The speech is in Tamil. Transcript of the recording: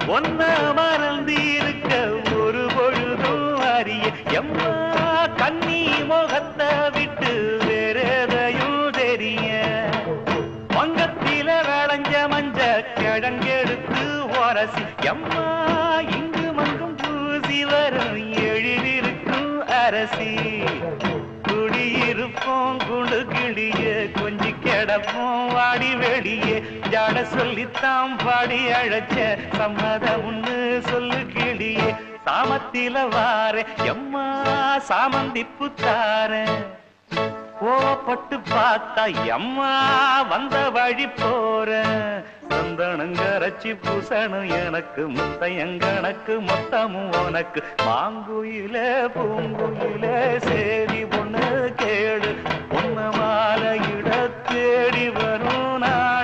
ஒன்ன மறந்திருக்க ஒரு பொழுதும் அறிய எம்மா கண்ணி முகத்தை விட்டு வேறெதையும் தெரிய வங்கத்தில விளைஞ்ச மஞ்ச கிழங்கெடுத்து ஒரசி எம்மா இங்கு மங்கும் பூசி வரும் எழிலிருக்கும் அரசி குடியிருப்போம் குண்டு கிளிய கொஞ்சி கிடப்போம் வாடி வெளியே ஜாட சொல்லித்தான் பாடி அழைச்ச சம்மதம் ஒண்ணு சொல்லு கிளியே சாமத்தில வார எம்மா சாமந்திப்பு தார கோவப்பட்டு பார்த்தா எம்மா வந்த வழி போற சந்தனங்கரைச்சி பூசணும் எனக்கு முத்தையங்கணக்கு மொத்தமும் உனக்கு மாங்குயில பூங்குயில சேரி பொண்ணு கேடு பொண்ணு மாலையிட தேடி வரும் நான்